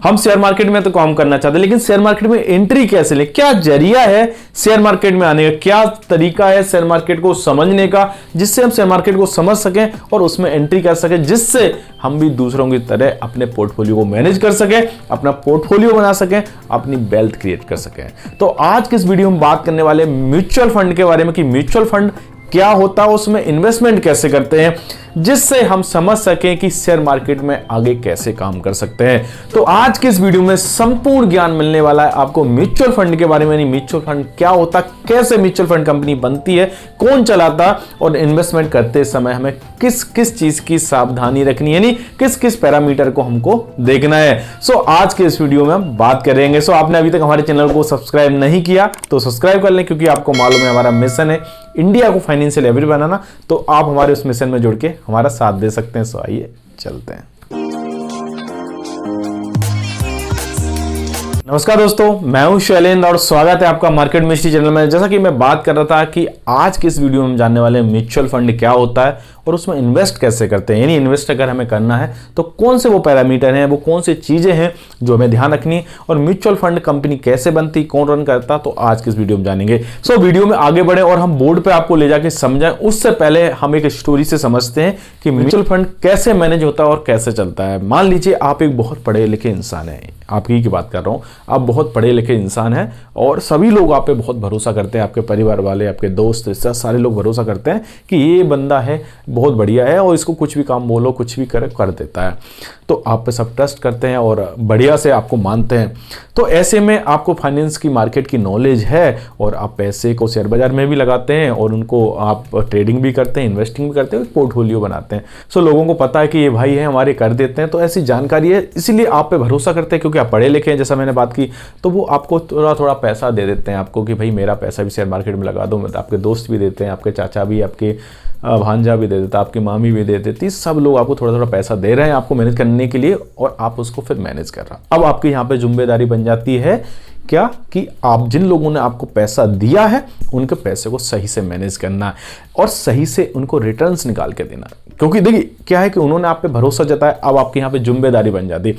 हम share market में तो काम करना चाहते हैं, लेकिन शेयर मार्केट में एंट्री कैसे ले, क्या जरिया है शेयर मार्केट में आने का, क्या तरीका है शेयर मार्केट को समझने का, जिससे हम शेयर मार्केट को समझ सकें और उसमें एंट्री कर सकें, जिससे हम भी दूसरों की तरह अपने पोर्टफोलियो को मैनेज कर सकें, अपना पोर्टफोलियो बना सकें, अपनी वेल्थ क्रिएट कर सकें। तो आज के इस वीडियो में बात करने वाले म्यूचुअल फंड के बारे में कि म्यूचुअल फंड क्या होता है, उसमें इन्वेस्टमेंट कैसे करते हैं, जिससे हम समझ सकें कि शेयर मार्केट में आगे कैसे काम कर सकते हैं। तो आज के इस वीडियो में संपूर्ण ज्ञान मिलने वाला है आपको म्यूचुअल फंड के बारे में, नहीं म्यूचुअल फंड क्या होता, कैसे म्यूचुअल फंड कंपनी बनती है, कौन चलाता, और इन्वेस्टमेंट करते समय हमें किस किस चीज की सावधानी रखनी है, यानी किस किस पैरामीटर को हमको देखना है। सो आज के इस वीडियो में हम बात करेंगे। सो आपने अभी तक हमारे चैनल को सब्सक्राइब नहीं किया तो सब्सक्राइब कर लें, क्योंकि आपको मालूम है हमारा मिशन है इंडिया को फाइनेंशियल एवरी बनाना, तो आप हमारे उस मिशन में जुड़ के हमारा साथ दे सकते हैं। सो आइए चलते हैं। नमस्कार दोस्तों, मैं हूं शैलेंद्र और स्वागत है आपका मार्केट मिस्ट्री चैनल में। जैसा कि मैं बात कर रहा था कि आज की इस वीडियो में हम जानने वाले हैं म्यूचुअल फंड क्या होता है और उसमें इन्वेस्ट कैसे करते हैं, यानी इन्वेस्ट अगर हमें करना है तो कौन से वो पैरामीटर हैं, वो कौन सी चीजें हैं जो हमें ध्यान रखनी है, और म्यूचुअल फंड कंपनी कैसे बनती, कौन रन करता, तो आज की इस वीडियो में जानेंगे। सो वीडियो में आगे बढ़े और हम बोर्ड पे आपको ले जाके समझाएं, उससे पहले हम एक स्टोरी से समझते हैं कि म्यूचुअल फंड कैसे मैनेज होता है और कैसे चलता है। मान लीजिए आप एक बहुत पढ़े लिखे इंसान हैं, आपकी की बात कर रहा हूं, आप बहुत पढ़े लिखे इंसान हैं और सभी लोग आप पे बहुत भरोसा करते हैं, आपके परिवार वाले, आपके दोस्त, सारे लोग भरोसा करते हैं कि ये बंदा है बहुत बढ़िया है और इसको कुछ भी काम बोलो, कुछ भी कर देता है। तो आप पे सब ट्रस्ट करते हैं और बढ़िया से आपको मानते हैं। तो ऐसे में आपको फाइनेंस की मार्केट की नॉलेज है और आप पैसे को शेयर बाजार में भी लगाते हैं और उनको आप ट्रेडिंग भी करते हैं, इन्वेस्टिंग भी करते हैं, पोर्टफोलियो बनाते हैं। सो लोगों को पता है कि ये भाई है हमारे, कर देते हैं, तो ऐसी जानकारी है, इसीलिए आप पे भरोसा करते हैं क्योंकि आप पढ़े लिखे हैं, जैसा मैंने बात की। तो वो आपको थोड़ा थोड़ा पैसा दे देते हैं आपको कि भाई मेरा पैसा भी शेयर मार्केट में लगा दो। मतलब आपके दोस्त भी देते हैं, आपके चाचा भी, आपके भांजा भी दे देता, आपकी मामी भी दे देती, सब लोग आपको थोड़ा थोड़ा पैसा दे रहे हैं आपको मैनेज करने के लिए, और आप उसको फिर मैनेज कर रहा। अब आपकी यहाँ पे जिम्मेदारी बन जाती है क्या कि आप जिन लोगों ने आपको पैसा दिया है उनके पैसे को सही से मैनेज करना है और सही से उनको रिटर्न्स निकाल के देना है। क्योंकि देखिए क्या है कि उन्होंने आप पे भरोसा जताया, अब आपके यहाँ पे जिम्मेदारी बन जाती है।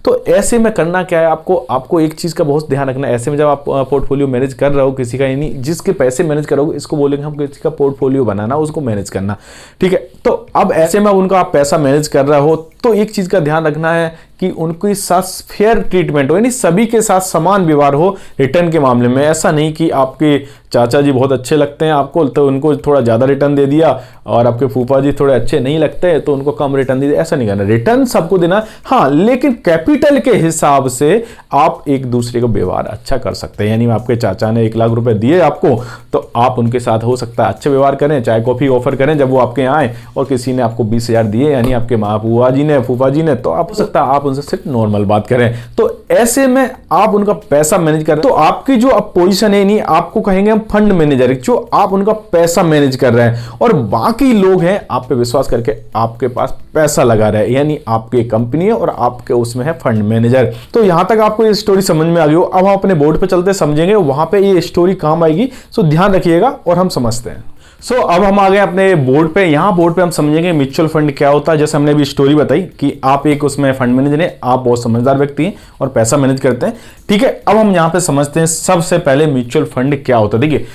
तो ऐसे में करना क्या है, आपको एक चीज़ का बहुत ध्यान रखना है। ऐसे में जब आप पोर्टफोलियो मैनेज कर रहे हो किसी का, यानी जिसके पैसे मैनेज करोगे, इसको बोलेंगे हम किसी का पोर्टफोलियो बनाना, उसको मैनेज करना, ठीक है। तो अब ऐसे में उनका आप पैसा मैनेज कर रहे हो तो एक चीज़ का ध्यान रखना है कि उनके साथ फेयर ट्रीटमेंट हो, यानी सभी के साथ समान व्यवहार हो रिटर्न के मामले में। ऐसा नहीं कि आपके चाचा जी बहुत अच्छे लगते हैं आपको तो उनको थोड़ा ज़्यादा रिटर्न दे दिया, और आपके फूफा जी थोड़े अच्छे नहीं लगते तो उनको कम रिटर्न दे दिया, ऐसा नहीं करना। रिटर्न सबको देना, हाँ, लेकिन कैपिटल के हिसाब से आप एक दूसरे को व्यवहार अच्छा कर सकते हैं। यानी आपके चाचा ने 1 लाख रुपए दिए आपको, तो आप उनके साथ हो सकता है अच्छे व्यवहार करें, चाय कॉफ़ी ऑफर करें जब वो आपके यहाँ आए, और किसी ने आपको 20,000 दिए, यानी आपके माँ बुआ जी ने, फूफा जी ने, तो आप हो सकता है आप उनसे सिर्फ नॉर्मल बात करें। तो ऐसे में आप उनका पैसा मैनेज करें, तो आपकी जो अब पोजीशन है, नहीं आपको कहेंगे हम फंड मैनेजर, जो आप उनका पैसा मैनेज कर रहे हैं और बाकी लोग हैं आप पे विश्वास करके आपके पास पैसा लगा रहे हैं, यानी आपकी कंपनी है और आपके उसमें है फंड मैनेजर। तो यहां तक आपको ये स्टोरी समझ में आ गई हो। अब हम अपने बोर्ड पे चलते समझेंगे, वहां पे ये स्टोरी काम आएगी। सो ध्यान रखिएगा और हम समझते हैं। सो अब हम आ गए अपने बोर्ड पे। यहाँ बोर्ड पे हम समझेंगे म्यूचुअल फंड क्या होता है। जैसे हमने अभी स्टोरी बताई कि आप एक उसमें फंड मैनेजर हैं, आप बहुत समझदार व्यक्ति हैं और पैसा मैनेज करते हैं, ठीक है। अब हम यहाँ पे समझते हैं सबसे पहले म्यूचुअल फंड क्या होता है। देखिए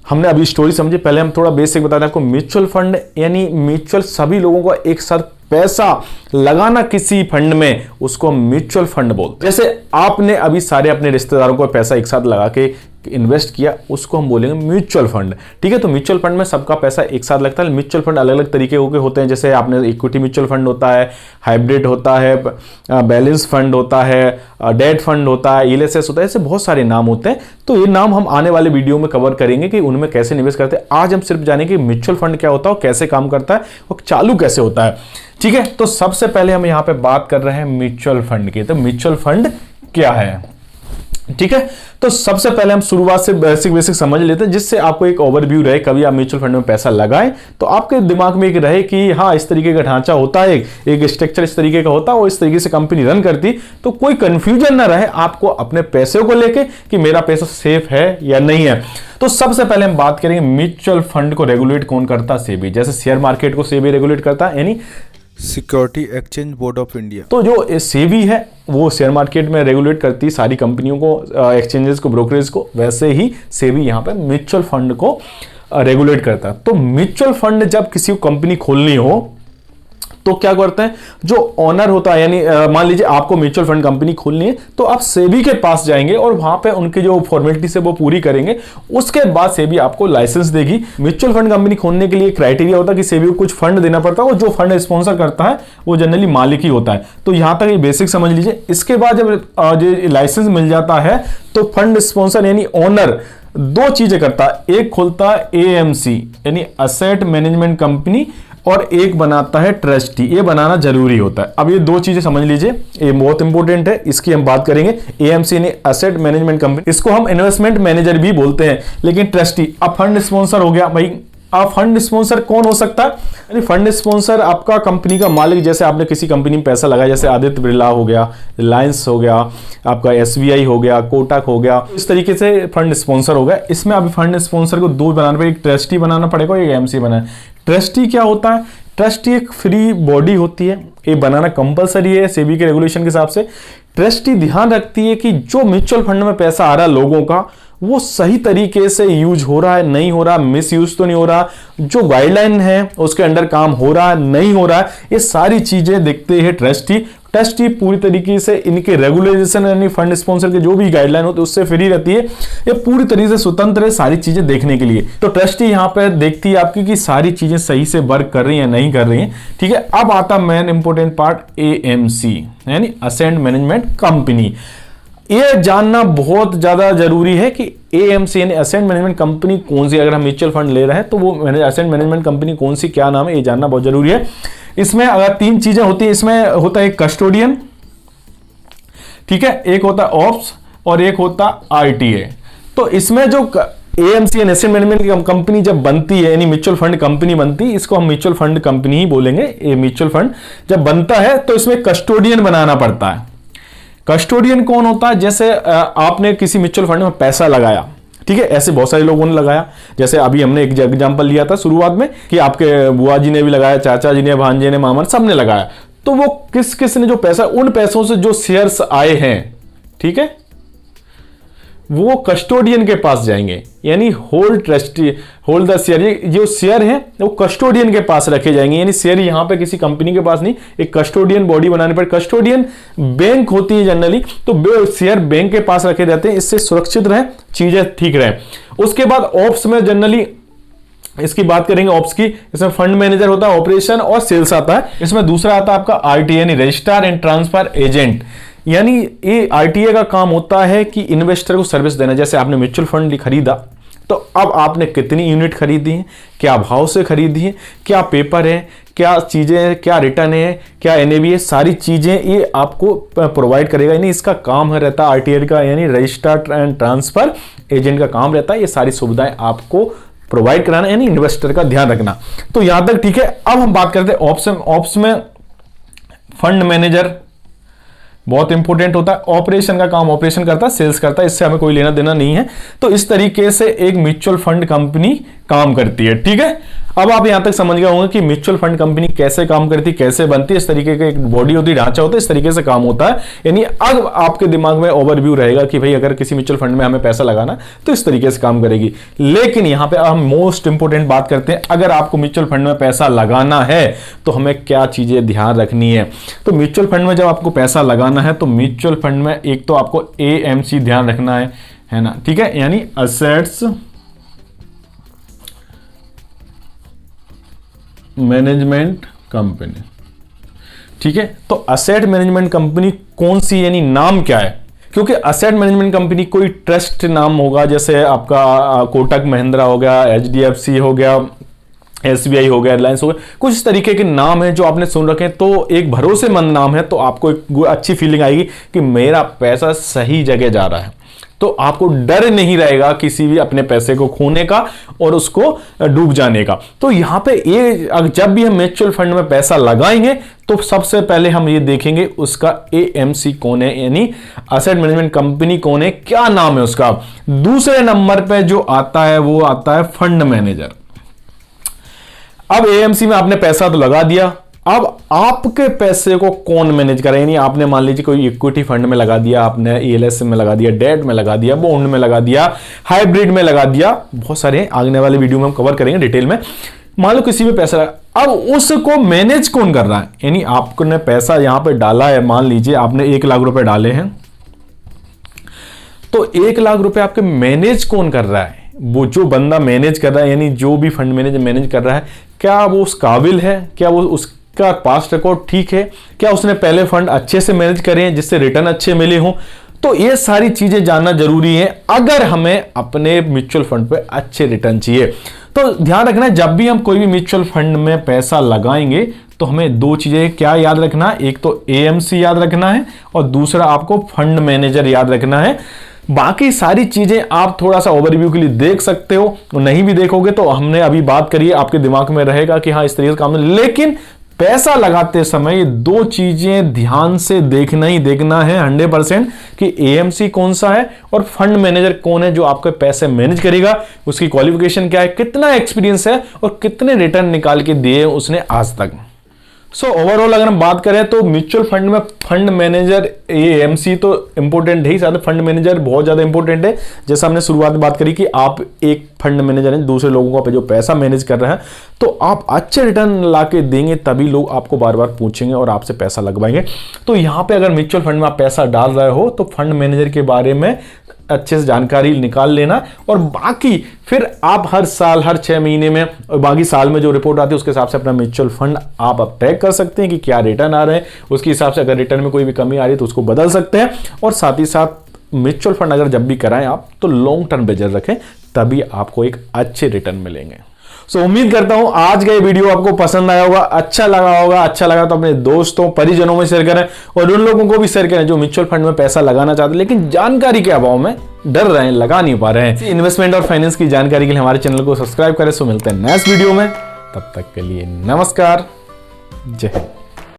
हमने अभी स्टोरी समझी, पहले हम थोड़ा बेसिक बता दें आपको। म्यूचुअल फंड यानी म्यूचुअल, सभी लोगों को एक साथ पैसा लगाना किसी फंड में, उसको म्यूचुअल फंड बोलते हैं। जैसे आपने अभी सारे अपने रिश्तेदारों को पैसा एक साथ लगा के इन्वेस्ट किया, उसको हम बोलेंगे म्यूचुअल फंड, ठीक है। तो म्यूचुअल फंड में सबका पैसा एक साथ लगता है। म्यूचुअल फंड अलग अलग तरीके के होते हैं, जैसे आपने इक्विटी म्यूचुअल फंड होता है, हाइब्रिड होता है, बैलेंस फंड होता है, डेट फंड होता है, ईएलएसएस होता है, ऐसे बहुत सारे नाम होते हैं। तो ये नाम हम आने वाले वीडियो में कवर करेंगे कि उनमें कैसे निवेश करते हैं। आज हम सिर्फ जानेंगे म्यूचुअल फंड क्या होता है, कैसे काम करता है और चालू कैसे होता है, ठीक है। तो सबसे पहले हम यहाँ पे बात कर रहे हैं म्यूचुअल फंड की। तो म्यूचुअल फंड क्या है, ठीक है। तो सबसे पहले हम शुरुआत से बेसिक समझ लेते हैं, जिससे आपको एक ओवरव्यू रहे। कभी आप म्यूचुअल फंड में पैसा लगाएं तो आपके दिमाग में एक रहे कि हाँ इस तरीके का ढांचा होता है, एक स्ट्रक्चर इस तरीके का होता है और इस तरीके से कंपनी रन करती, तो कोई कंफ्यूजन ना रहे आपको अपने पैसे को लेके कि मेरा पैसा सेफ है या नहीं है। तो सबसे पहले हम बात करेंगे म्यूचुअल फंड को रेगुलेट कौन करता है, सेबी। जैसे शेयर मार्केट को सेबी रेगुलेट करता है, यानी security exchange board of India. तो जो सेबी है वो शेयर मार्केट में रेगुलेट करती है सारी कंपनियों को, एक्सचेंजेस को, ब्रोकरेज को, वैसे ही सेबी यहाँ पे म्यूचुअल फंड को रेगुलेट करता है। तो म्यूचुअल फंड जब किसी को कंपनी खोलनी हो तो क्या करते हैं, जो ओनर होता है, यानी मान लीजिए आपको म्यूचुअल फंड कंपनी खोलनी है तो आप सेबी के पास जाएंगे और वहां पे उनकी जो फॉर्मेलिटीज है वो पूरी करेंगे। उसके बाद सेबी आपको लाइसेंस देगी। म्यूचुअल फंड कंपनी खोलने के लिए क्राइटेरिया होता है कि सेबी को कुछ फंड देना पड़ता है और जो फंड स्पॉन्सर करता है वो जनरली मालिक ही होता है। तो यहां तक ये बेसिक समझ लीजिए। इसके बाद जब लाइसेंस मिल जाता है तो फंड स्पॉन्सर यानी ओनर दो चीजें करता है, एक खोलता है एएमसी यानी असेट मैनेजमेंट कंपनी और एक बनाता है ट्रस्टी। ये बनाना जरूरी होता है। अब ये दो चीजें समझ लीजिए, ये बहुत इंपॉर्टेंट है, इसकी हम बात करेंगे। एएमसी यानी असेट मैनेजमेंट कंपनी, इसको हम इन्वेस्टमेंट मैनेजर भी बोलते हैं। लेकिन ट्रस्टी, अब फंड स्पॉन्सर हो गया भाई। अब फंड स्पॉन्सर कौन हो सकता है, यानी फंड स्पॉन्सर आपका कंपनी का मालिक, जैसे आपने किसी कंपनी में पैसा लगाया, जैसे आदित्य बिरला हो गया, रिलायंस हो गया, आपका एसबीआई हो गया, कोटक हो गया, इस तरीके से फंड स्पॉन्सर हो गया। इसमें अभी फंड स्पॉन्सर को दो बनाना पड़ेगा, एक ट्रस्टी बनाना पड़ेगा, एक एएमसी बनाना। ट्रस्टी क्या होता है, ट्रस्टी एक फ्री बॉडी होती है, ये बनाना कंपलसरी है सेबी के रेगुलेशन के हिसाब से। ट्रस्टी ध्यान रखती है कि जो म्यूचुअल फंड में पैसा आ रहा है लोगों का, वो सही तरीके से यूज हो रहा है, नहीं हो रहा, मिस यूज तो नहीं हो रहा, जो गाइडलाइन है उसके अंडर काम हो रहा है, नहीं हो रहा है, ये सारी चीजें देखते हैं ट्रस्टी। ट्रस्टी पूरी तरीके से इनके रेगुलेशन यानी फंड स्पॉन्सर के जो भी गाइडलाइन होते हैं उससे फ्री रहती है। ये पूरी तरीके से स्वतंत्र है सारी चीजें देखने के लिए। तो ट्रस्टी यहाँ पे देखती है आपकी कि सारी चीजें सही से वर्क कर रही हैं नहीं कर रही हैं। ठीक है, अब आता मेन इंपोर्टेंट पार्ट, एएमसी यानी असेट मैनेजमेंट कंपनी। ये जानना बहुत ज्यादा जरूरी है कि एएमसी यानी असेट मैनेजमेंट कंपनी कौन सी, अगर हम म्यूचुअल फंड ले रहे हैं तो वो असेट मैनेजमेंट कंपनी कौन सी, क्या नाम है, ये जानना बहुत जरूरी है। इसमें अगर तीन चीजें होती है, इसमें होता है एक कस्टोडियन, ठीक है, एक होता है ऑप्स और एक होता आरटीए। तो इसमें जो एएमसी यानी असेट मैनेजमेंट कंपनी जब बनती है, यानी म्यूचुअल फंड कंपनी बनती है, इसको हम म्यूचुअल फंड कंपनी ही बोलेंगे। ये म्यूचुअल फंड जब बनता है तो इसमें कस्टोडियन बनाना पड़ता है। कस्टोडियन कौन होता है, जैसे आपने किसी म्यूचुअल फंड में पैसा लगाया, ठीक है, ऐसे बहुत सारे लोगों ने लगाया। जैसे अभी हमने एक एग्जांपल लिया था शुरुआत में कि आपके बुआ जी ने भी लगाया, चाचा जी ने, भांजे ने, मामा ने, सबने लगाया। तो वो किस किस ने जो पैसा, उन पैसों से जो शेयर्स आए हैं, ठीक है, वो कस्टोडियन के पास जाएंगे, यानी hold trustee, hold the share, ये जो शेयर है वो कस्टोडियन के पास रखे जाएंगे। यानी शेयर यहां पे किसी कंपनी के पास नहीं, एक कस्टोडियन बॉडी बनाने पर, कस्टोडियन बैंक होती है जनरली, तो शेयर बैंक के पास रखे जाते हैं, इससे सुरक्षित रहे, चीजें ठीक रहे। उसके बाद ऑप्स में जनरली इसकी बात करेंगे, ऑप्स की, इसमें फंड मैनेजर होता है, ऑपरेशन और सेल्स आता है। इसमें दूसरा आता है आपका आरटीए यानी रजिस्ट्रार एंड ट्रांसफर एजेंट। यानी ये आरटीए का काम होता है कि इन्वेस्टर को सर्विस देना। जैसे आपने म्यूचुअल फंड खरीदा तो अब आपने कितनी यूनिट खरीदी है, क्या भाव से खरीदी है, क्या पेपर है, क्या चीजें हैं, क्या रिटर्न है, क्या एनएवी है, सारी चीजें ये आपको प्रोवाइड करेगा। यानी इसका काम है रहता है आरटीए का, यानी रजिस्ट्रार एंड ट्रांसफर एजेंट का काम रहता है ये सारी सुविधाएं आपको प्रोवाइड कराना, यानी इन्वेस्टर का ध्यान रखना। तो यहां तक ठीक है। अब हम बात करते हैं ऑप्स। ऑप्स में फंड मैनेजर बहुत इंपॉर्टेंट होता है, ऑपरेशन का काम ऑपरेशन करता है, सेल्स करता है, इससे हमें कोई लेना देना नहीं है। तो इस तरीके से एक म्यूचुअल फंड कंपनी काम करती है। ठीक है, अब आप यहां तक समझ गए होंगे कि म्यूचुअल फंड कंपनी कैसे काम करती है, कैसे बनती है, इस तरीके का एक बॉडी होती है, ढांचा होता है, इस तरीके से काम होता है। यानी अब आपके दिमाग में ओवरव्यू रहेगा कि भाई अगर किसी म्यूचुअल फंड में हमें पैसा लगाना तो इस तरीके से काम करेगी। लेकिन यहां पे हम मोस्ट इंपोर्टेंट बात करते हैं, अगर आपको म्यूचुअल फंड में पैसा लगाना है तो हमें क्या चीजें ध्यान रखनी है। तो म्यूचुअल फंड में जब आपको पैसा लगाना है तो म्यूचुअल फंड में एक तो आपको एएमसी ध्यान रखना है ना, ठीक है, यानी असेट्स मैनेजमेंट कंपनी। ठीक है, तो असेट मैनेजमेंट कंपनी कौन सी, यानी नाम क्या है, क्योंकि असेट मैनेजमेंट कंपनी कोई ट्रस्ट नाम होगा, जैसे आपका कोटक महिंद्रा हो गया, एचडीएफसी हो गया, एसबीआई हो गया, रिलायंस हो गया, कुछ इस तरीके के नाम है जो आपने सुन रखे हैं। तो एक भरोसेमंद नाम है तो आपको एक अच्छी फीलिंग आएगी कि मेरा पैसा सही जगह जा रहा है, तो आपको डर नहीं रहेगा किसी भी अपने पैसे को खोने का और उसको डूब जाने का। तो यहां पे ये जब भी हम म्यूचुअल फंड में पैसा लगाएंगे तो सबसे पहले हम ये देखेंगे उसका एएमसी कौन है, यानी असेट मैनेजमेंट कंपनी कौन है, क्या नाम है उसका। दूसरे नंबर पे जो आता है वो आता है फंड मैनेजर। अब एएमसी में आपने पैसा तो लगा दिया, अब आपके पैसे को कौन मैनेज करे, यानी आपने मान लीजिए कोई इक्विटी फंड में लगा दिया, आपने ईएलएस में लगा दिया, डेट में लगा दिया, बॉन्ड में लगा दिया, हाइब्रिड में लगा दिया, बहुत सारे आने वाले वीडियो में हम कवर करेंगे डिटेल में। मान लो किसी में पैसा लगा, अब उसको मैनेज कौन कर रहा है, यानी आपने पैसा यहां पे डाला है, मान लीजिए आपने 1 लाख रुपए डाले हैं, तो 1 लाख रुपए आपके मैनेज कौन कर रहा है, वो जो बंदा मैनेज कर रहा है, यानी जो भी फंड मैनेजर मैनेज कर रहा है, क्या वो उस काबिल है, क्या वो उसका पास्ट रिकॉर्ड ठीक है, क्या उसने पहले फंड अच्छे से मैनेज करे हैं जिससे रिटर्न अच्छे मिले हों। तो ये सारी चीजें जानना जरूरी है अगर हमें अपने म्यूचुअल फंड पे अच्छे रिटर्न चाहिए। तो ध्यान रखना, जब भी हम कोई भी म्यूचुअल फंड में पैसा लगाएंगे तो हमें 2 चीजें क्या याद रखना है, एक तो एएमसी याद रखना है और दूसरा आपको फंड मैनेजर याद रखना है। बाकी सारी चीजें आप थोड़ा सा ओवरव्यू के लिए देख सकते हो, नहीं भी देखोगे तो हमने अभी बात करी है, आपके दिमाग में रहेगा कि हाँ इस तरीके से काम है। लेकिन पैसा लगाते समय 2 चीजें ध्यान से देखना ही देखना है 100% कि एएमसी कौन सा है और फंड मैनेजर कौन है जो आपके पैसे मैनेज करेगा, उसकी क्वालिफिकेशन क्या है, कितना एक्सपीरियंस है और कितने रिटर्न निकाल के दिए उसने आज तक। सो ओवरऑल अगर हम बात करें तो म्यूचुअल फंड में फंड मैनेजर एएमसी तो इंपॉर्टेंट है ही, साथ फंड मैनेजर बहुत ज्यादा इंपॉर्टेंट है। जैसा हमने शुरुआत में बात करी कि आप एक फंड मैनेजर हैं, दूसरे लोगों का जो पैसा मैनेज कर रहे हैं, तो आप अच्छे रिटर्न लाके देंगे तभी लोग आपको बार बार पूछेंगे और आपसे पैसा लगवाएंगे। तो यहां पे अगर म्यूचुअल फंड में आप पैसा डाल रहे हो तो फंड मैनेजर के बारे में अच्छे से जानकारी निकाल लेना और बाकी फिर आप हर साल हर 6 महीने में और बाकी साल में जो रिपोर्ट आती है उसके हिसाब से अपना म्यूचुअल फंड आप अब ट्रैक कर सकते हैं कि क्या रिटर्न आ रहे हैं, उसके हिसाब से अगर रिटर्न में कोई भी कमी आ रही है तो उसको बदल सकते हैं। और साथ ही साथ म्यूचुअल फंड अगर जब भी कराएं आप तो लॉन्ग टर्म बेजर रखें, तभी आपको एक अच्छे रिटर्न मिलेंगे। सो उम्मीद करता हूं आज का ये वीडियो आपको पसंद आया होगा, अच्छा लगा होगा। अच्छा लगा तो अपने दोस्तों परिजनों में शेयर करें और उन लोगों को भी शेयर करें जो म्यूचुअल फंड में पैसा लगाना चाहते हैं लेकिन जानकारी के अभाव में डर रहे हैं, लगा नहीं पा रहे हैं। इन्वेस्टमेंट और फाइनेंस की जानकारी के लिए हमारे चैनल को सब्सक्राइब करें। सो मिलते हैं नेक्स्ट वीडियो में, तब तक के लिए नमस्कार, जय हिंद।